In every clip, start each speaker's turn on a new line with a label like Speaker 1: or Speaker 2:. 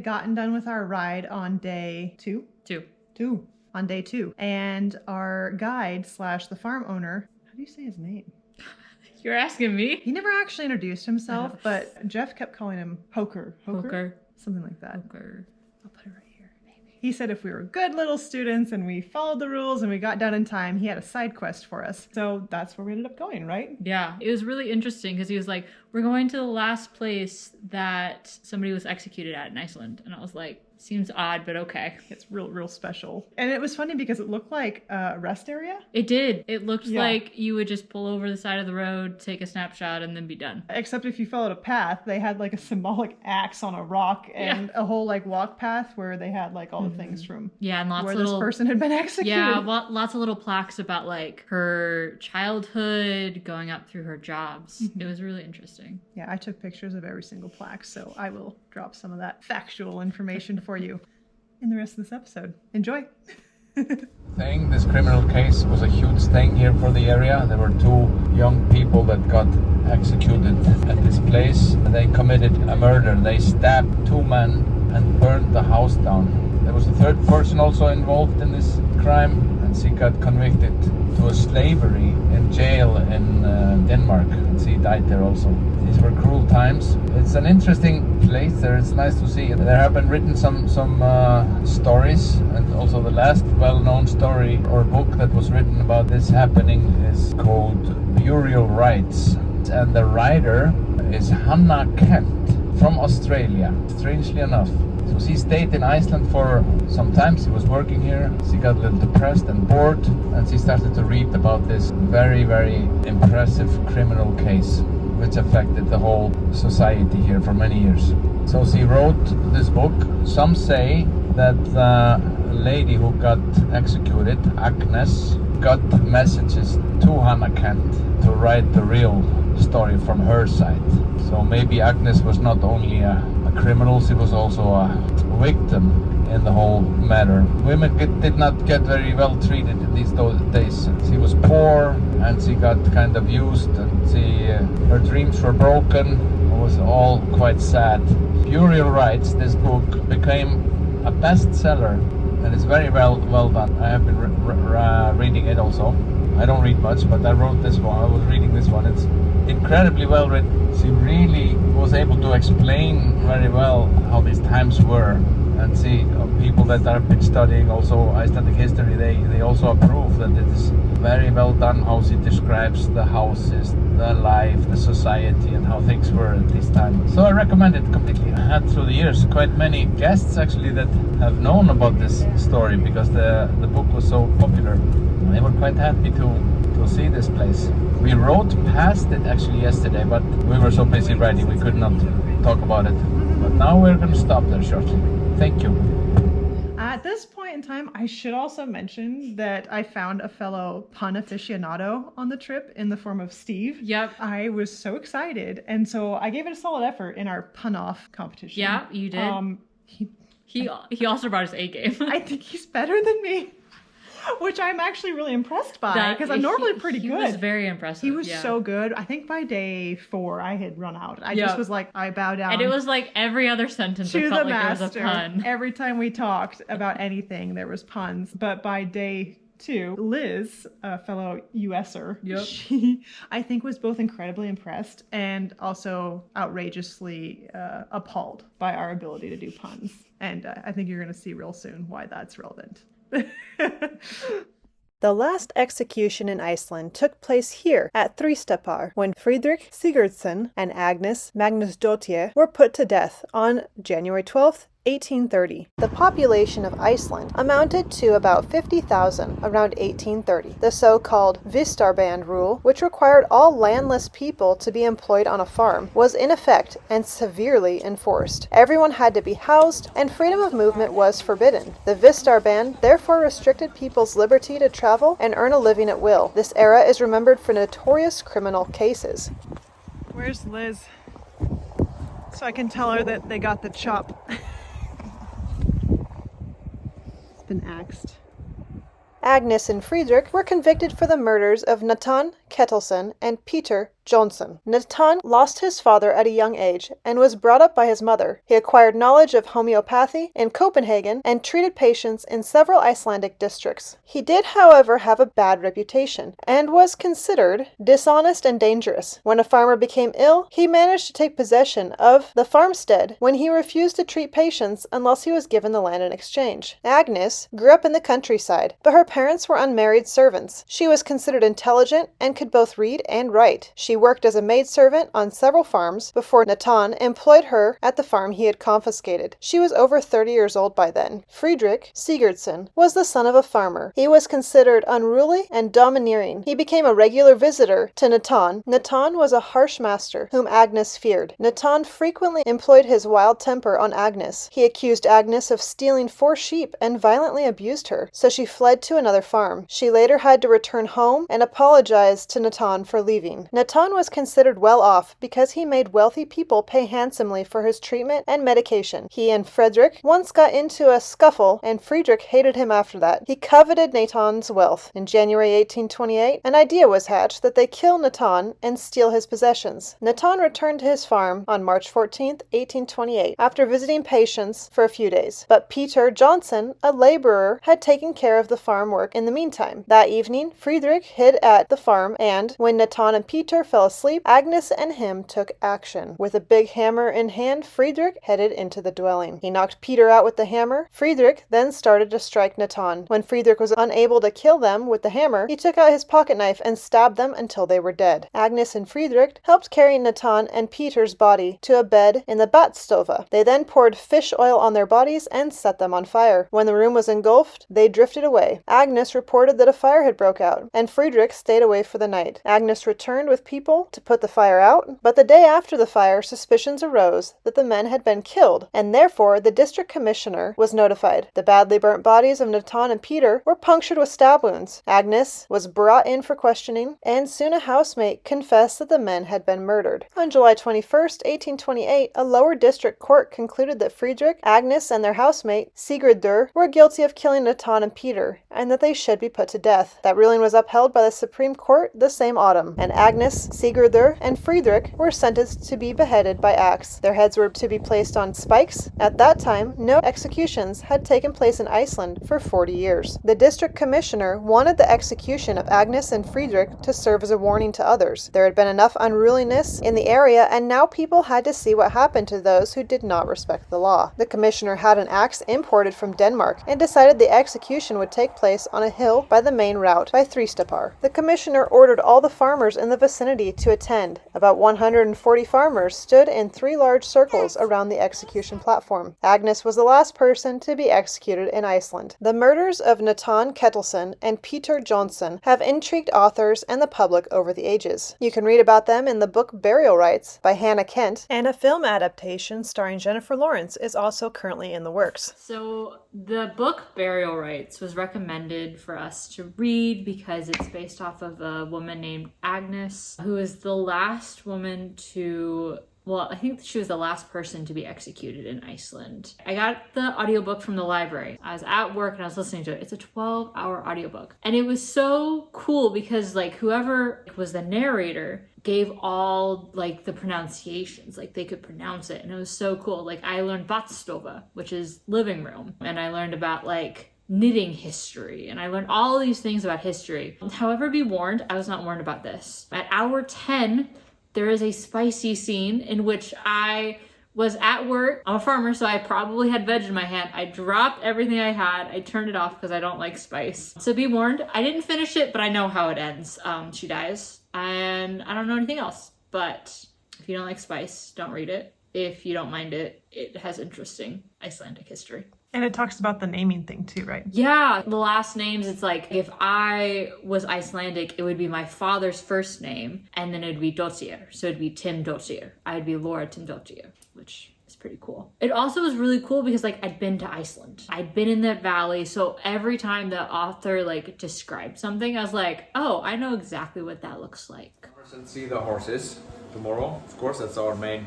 Speaker 1: gotten done with our ride on day two. On day 2. And our guide / the farm owner, how do you say his name?
Speaker 2: You're asking me?
Speaker 1: He never actually introduced himself, but Jeff kept calling him Poker. Something like that.
Speaker 2: Poker.
Speaker 1: I'll put it right here. Maybe. He said if we were good little students and we followed the rules and we got done in time, he had a side quest for us. So that's where we ended up going, right?
Speaker 2: Yeah. It was really interesting because he was like, we're going to the last place that somebody was executed at in Iceland. And I was like, seems odd, but okay.
Speaker 1: It's real special. And it was funny because it looked like a rest area.
Speaker 2: It did. It looked like you would just pull over the side of the road, take a snapshot, and then be done.
Speaker 1: Except if you followed a path, they had like a symbolic axe on a rock and a whole like walk path where they had like all the things from
Speaker 2: and lots
Speaker 1: where
Speaker 2: of
Speaker 1: this person had been executed.
Speaker 2: Yeah, lots of little plaques about like her childhood, going up through her jobs. Mm-hmm. It was really interesting.
Speaker 1: Yeah, I took pictures of every single plaque, so I will drop some of that factual information for you in the rest of this episode. Enjoy.
Speaker 3: This criminal case was a huge thing here for the area. There were 2 young people that got executed at this place. They committed a murder. They stabbed 2 men and burned the house down. There was a 3rd person also involved in this crime, and she got convicted to a slavery in jail in Denmark, and she died there also. These were cruel times. It's an interesting place there. It's nice to see. There have been written some stories, and also the last well-known story or book that was written about this happening is called Burial Rites, and the writer is Hannah Kent from Australia, strangely enough. So she stayed in Iceland for some time. She was working here. She got a little depressed and bored, and she started to read about this very, very impressive criminal case which affected the whole society here for many years. So she wrote this book. Some say that the lady who got executed, Agnes, got messages to Hannah Kent to write the real story from her side. So maybe Agnes was not only a criminal, she was also a victim in the whole matter. Women did not get very well treated in these days. She was poor and she got kind of used, and her dreams were broken. It was all quite sad. Burial Rites, this book, became a bestseller, and it's very well done. I have been reading it also. I don't read much, but I wrote this one. I was reading this one. It's incredibly well written. She really was able to explain very well how these times were, and see people that have been studying also Icelandic history, they also approve that it is very well done how she describes the houses, the life, the society, and how things were at this time. So I recommend it completely. I had through the years quite many guests actually that have known about this story because the book was so popular. They were quite happy to see this place. We rode past it actually yesterday, but we were so busy riding we could not talk about it. But now we're going to stop there shortly. Thank you.
Speaker 1: At this point in time, I should also mention that I found a fellow pun aficionado on the trip in the form of Steve.
Speaker 2: Yep.
Speaker 1: I was so excited, and so I gave it a solid effort in our pun-off competition.
Speaker 2: Yeah, you did. He also brought his A game.
Speaker 1: I think he's better than me. Which I'm actually really impressed by, because I'm normally pretty good. He
Speaker 2: was very impressive.
Speaker 1: He was so good. I think by day 4 I had run out. I just was like, I bow down.
Speaker 2: And it was like every other sentence
Speaker 1: to
Speaker 2: I felt
Speaker 1: the
Speaker 2: like
Speaker 1: master.
Speaker 2: There was a pun.
Speaker 1: Every time we talked about anything, there was puns. But by day 2, Liz, a fellow USer, she, I think, was both incredibly impressed and also outrageously appalled by our ability to do puns. And I think you're going to see real soon why that's relevant.
Speaker 4: The last execution in Iceland took place here at Þristapar when Friedrich Sigurdsson and Agnes Magnusdóttir were put to death on January 12th, 1830. The population of Iceland amounted to about 50,000 around 1830. The so-called Vistarband rule, which required all landless people to be employed on a farm, was in effect and severely enforced. Everyone had to be housed, and freedom of movement was forbidden. The Vistarband therefore restricted people's liberty to travel and earn a living at will. This era is remembered for notorious criminal cases.
Speaker 1: Where's Liz? So I can tell her that they got the chop. Been axed.
Speaker 4: Agnes and Friedrich were convicted for the murders of Natan, Ketilsson and Peter Jonsson. Natan lost his father at a young age and was brought up by his mother. He acquired knowledge of homeopathy in Copenhagen and treated patients in several Icelandic districts. He did, however, have a bad reputation and was considered dishonest and dangerous. When a farmer became ill, he managed to take possession of the farmstead when he refused to treat patients unless he was given the land in exchange. Agnes grew up in the countryside, but her parents were unmarried servants. She was considered intelligent and could both read and write. She worked as a maidservant on several farms before Natan employed her at the farm he had confiscated. She was over 30 years old by then. Friedrich Sigurdsson was the son of a farmer. He was considered unruly and domineering. He became a regular visitor to Natan. Natan was a harsh master whom Agnes feared. Natan frequently employed his wild temper on Agnes. He accused Agnes of stealing 4 sheep and violently abused her, so she fled to another farm. She later had to return home and apologize to Natan for leaving. Natan was considered well off because he made wealthy people pay handsomely for his treatment and medication. He and Frederick once got into a scuffle, and Friedrich hated him after that. He coveted Natan's wealth. In January 1828, an idea was hatched that they kill Natan and steal his possessions. Natan returned to his farm on March 14, 1828, after visiting patients for a few days. But Peter Jonsson, a laborer, had taken care of the farm work in the meantime. That evening, Friedrich hid at the farm, and when Natan and Peter fell asleep, Agnes and him took action. With a big hammer in hand, Friedrich headed into the dwelling. He knocked Peter out with the hammer. Friedrich then started to strike Natan. When Friedrich was unable to kill them with the hammer, he took out his pocket knife and stabbed them until they were dead. Agnes and Friedrich helped carry Natan and Peter's body to a bed in the Batstova. They then poured fish oil on their bodies and set them on fire. When the room was engulfed, they drifted away. Agnes reported that a fire had broke out, and Friedrich stayed away for the night. Agnes returned with people to put the fire out, but the day after the fire, suspicions arose that the men had been killed, and therefore the district commissioner was notified. The badly burnt bodies of Natan and Peter were punctured with stab wounds. Agnes was brought in for questioning, and soon a housemate confessed that the men had been murdered. On July 21st, 1828, a lower district court concluded that Friedrich, Agnes, and their housemate, Sigurdur, were guilty of killing Natan and Peter, and that they should be put to death. That ruling was upheld by the Supreme Court the same autumn, and Agnes, Sigurdur, and Friedrich were sentenced to be beheaded by axe. Their heads were to be placed on spikes. At that time, no executions had taken place in Iceland for 40 years. The district commissioner wanted the execution of Agnes and Friedrich to serve as a warning to others. There had been enough unruliness in the area, and now people had to see what happened to those who did not respect the law. The commissioner had an axe imported from Denmark and decided the execution would take place on a hill by the main route by Thristapar. The commissioner ordered all the farmers in the vicinity to attend. About 140 farmers stood in 3 large circles around the execution platform. Agnes was the last person to be executed in Iceland. The murders of Natan Ketilsson and Peter Jonsson have intrigued authors and the public over the ages. You can read about them in the book Burial Rites by Hannah Kent, and a film adaptation starring Jennifer Lawrence is also currently in the works.
Speaker 2: So the book Burial Rites was recommended for us to read because it's based off of a woman named Agnes, who is the last woman to... Well, I think she was the last person to be executed in Iceland. I got the audiobook from the library. I was at work and I was listening to it. It's a 12-hour audiobook. And it was so cool because like whoever was the narrator gave all like the pronunciations, like they could pronounce it. And it was so cool. Like I learned Batstova, which is living room. And I learned about like knitting history, and I learned all these things about history. However, be warned, I was not warned about this. At hour 10, there is a spicy scene in which I was at work. I'm a farmer, so I probably had veg in my hand. I dropped everything I had. I turned it off because I don't like spice. So be warned, I didn't finish it, but I know how it ends. She dies, and I don't know anything else. But if you don't like spice, don't read it. If you don't mind it, it has interesting Icelandic history.
Speaker 1: And it talks about the naming thing too, right?
Speaker 2: Yeah, the last names, it's like if I was Icelandic, it would be my father's first name, and then it'd be Dottir. So it'd be Tim Dottir. I'd be Laura Tim Dottir, which is pretty cool. It also was really cool because like I'd been to Iceland. I'd been in that valley. So every time the author like described something, I was like, oh, I know exactly what that looks like.
Speaker 3: And see the horses tomorrow. Of course, that's our main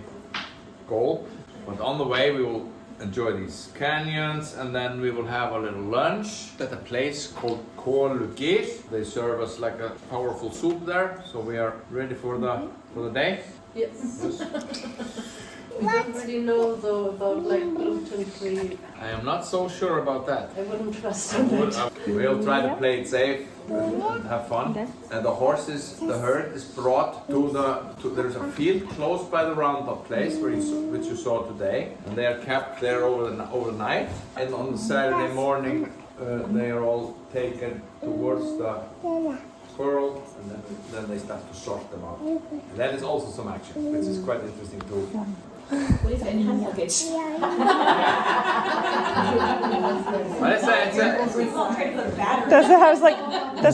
Speaker 3: goal. But on the way, we will enjoy these canyons, and then we will have a little lunch at a place called Kålugir. They serve us like a powerful soup there, so we are ready for the day.
Speaker 5: Yes. We don't really know though about like gluten-free.
Speaker 3: I am not so sure about that.
Speaker 5: I wouldn't trust that.
Speaker 3: We'll try to play it safe and have fun. And the horses, the herd is brought to there's a field close by the roundup place which you saw today, and they are kept there overnight. And on Saturday morning, they are all taken towards the squirrel, and then they start to sort them out. And that is also some action, which is quite interesting too.
Speaker 5: What is it? Hand luggage.
Speaker 6: Is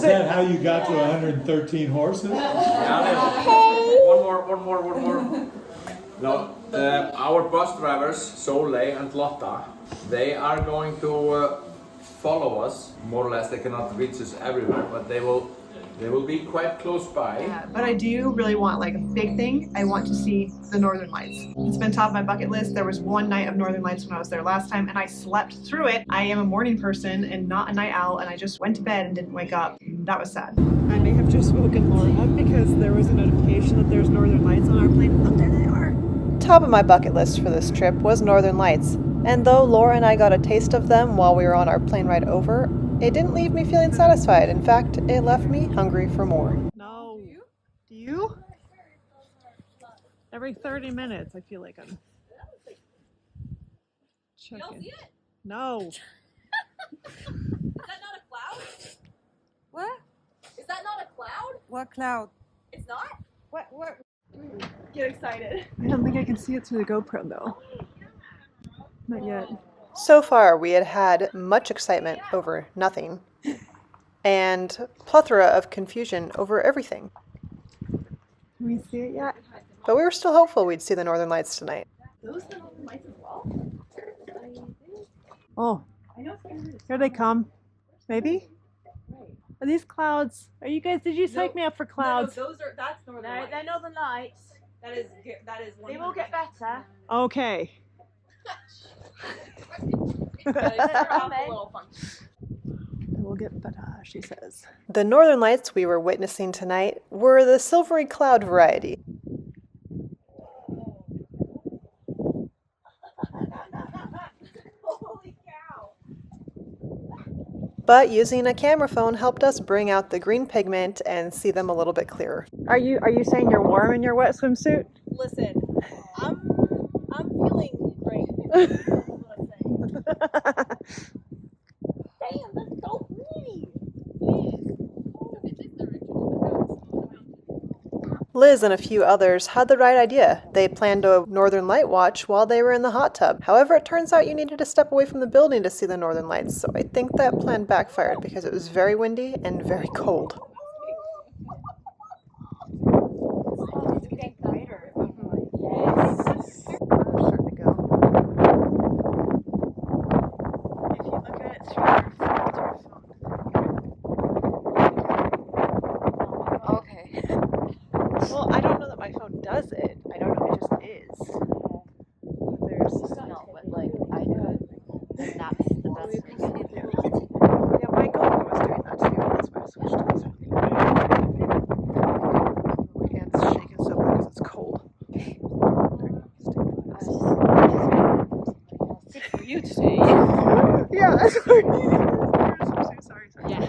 Speaker 6: that how you got to 113 horses?
Speaker 3: One more. No, our bus drivers, Sole and Lotta, they are going to follow us. More or less, they cannot reach us everywhere, but they will be quite close by.
Speaker 1: Yeah, but I do really want like a big thing. I want to see the Northern Lights. It's been top of my bucket list. There was one night of Northern Lights when I was there last time, and I slept through it. I am a morning person and not a night owl, and I just went to bed and didn't wake up. That was sad. I may have just woken Laura up because there was a notification that there's Northern Lights on our plane. Oh, there they are.
Speaker 4: Top of my bucket list for this trip was Northern Lights, and though Laura and I got a taste of them while we were on our plane ride over, it didn't leave me feeling satisfied. In fact, it left me hungry for more.
Speaker 1: No. Do you? Every 30 minutes, I feel like I'm checking.
Speaker 7: You don't see it?
Speaker 1: No.
Speaker 7: Is that not a cloud?
Speaker 8: What?
Speaker 7: Is that not a cloud?
Speaker 8: What cloud?
Speaker 7: It's not?
Speaker 8: What?
Speaker 7: Get excited.
Speaker 1: I don't think I can see it through the GoPro though. Not yet.
Speaker 4: So far, we had much excitement over nothing, and plethora of confusion over everything.
Speaker 1: Can we see it yet?
Speaker 4: But we were still hopeful we'd see the Northern Lights tonight.
Speaker 7: Those are Northern Lights as well?
Speaker 1: Oh, here they come. Maybe? Are these clouds? Are you guys, did you psych me up for clouds?
Speaker 7: No, that's Northern Lights.
Speaker 8: They're Northern Lights.
Speaker 7: That is one.
Speaker 8: They will get better.
Speaker 1: Okay. It will get better, she says.
Speaker 4: The Northern Lights we were witnessing tonight were the silvery cloud variety.
Speaker 7: Holy cow.
Speaker 4: But using a camera phone helped us bring out the green pigment and see them a little bit clearer.
Speaker 1: Are you saying you're warm in your wet swimsuit?
Speaker 7: Listen, I'm feeling great. That's what I'm saying. Damn, that's so pretty.
Speaker 4: Liz and a few others had the right idea. They planned a Northern Light watch while they were in the hot tub. However, it turns out you needed to step away from the building to see the Northern Lights, so I think that plan backfired because it was very windy and very cold.
Speaker 8: It's getting brighter.
Speaker 1: I'm starting to go. If you look at it through your phone.
Speaker 8: Okay.
Speaker 1: Well, I don't know that my phone does it. I don't know, it just is. There's
Speaker 8: No, but like I could. That's the best.
Speaker 1: yeah, my GoPro was doing that too. That's why I switched to this one. My hand's shaking so bad because it's cold.
Speaker 8: Good for you today.
Speaker 1: Yeah, that's what Sorry.
Speaker 8: Yeah.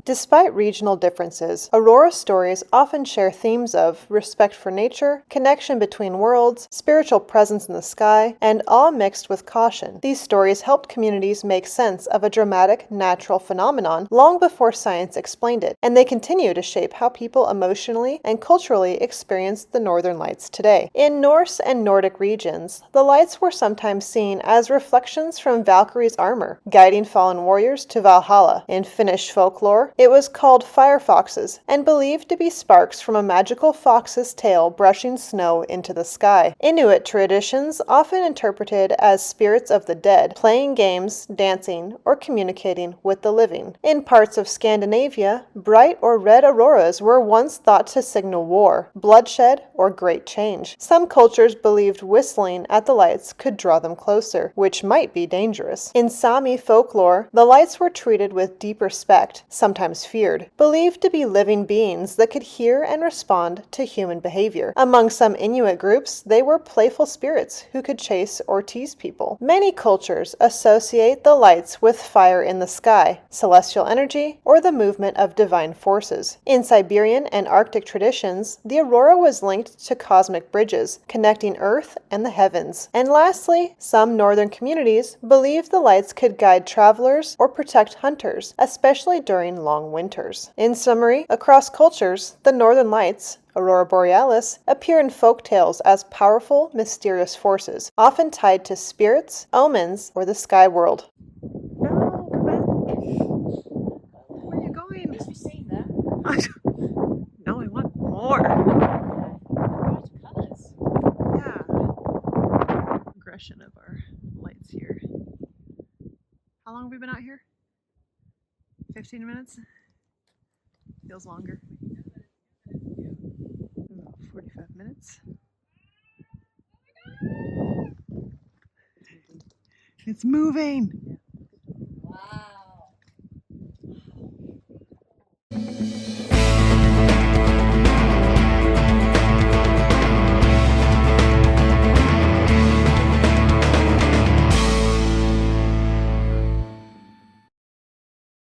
Speaker 4: Despite regional differences, Aurora stories often share themes of respect for nature, connection between worlds, spiritual presence in the sky, and all mixed with caution. These stories helped communities make sense of a dramatic, natural phenomenon long before science explained it, and they continue to shape how people emotionally and culturally experience the Northern Lights today. In Norse and Nordic regions, the lights were sometimes seen as reflections from Valkyrie's armor, guiding fallen warriors to Valhalla. In Finnish folklore, It was called fire foxes and believed to be sparks from a magical fox's tail brushing snow into the sky. Inuit traditions often interpreted as spirits of the dead, playing games, dancing, or communicating with the living. In parts of Scandinavia, bright or red auroras were once thought to signal war, bloodshed, or great change. Some cultures believed whistling at the lights could draw them closer, which might be dangerous. In Sami folklore, the lights were treated with deep respect, sometimes feared, believed to be living beings that could hear and respond to human behavior. Among some Inuit groups, they were playful spirits who could chase or tease people. Many cultures associate the lights with fire in the sky, celestial energy, or the movement of divine forces. In Siberian and Arctic traditions, the aurora was linked to cosmic bridges, connecting Earth and the heavens. And lastly, some northern communities believed the lights could guide travelers or protect hunters, especially during long winters. In summary, across cultures, the northern lights, Aurora Borealis, appear in folk tales as powerful, mysterious forces, often tied to spirits, omens, or the sky world.
Speaker 1: No, come back. Where are you going?
Speaker 8: Is we seeing that?
Speaker 1: No, I want more.
Speaker 8: Colours.
Speaker 1: Yeah. Progression of our lights here. How long have we been out here? 15 minutes? Feels longer. About 45 minutes. It's moving!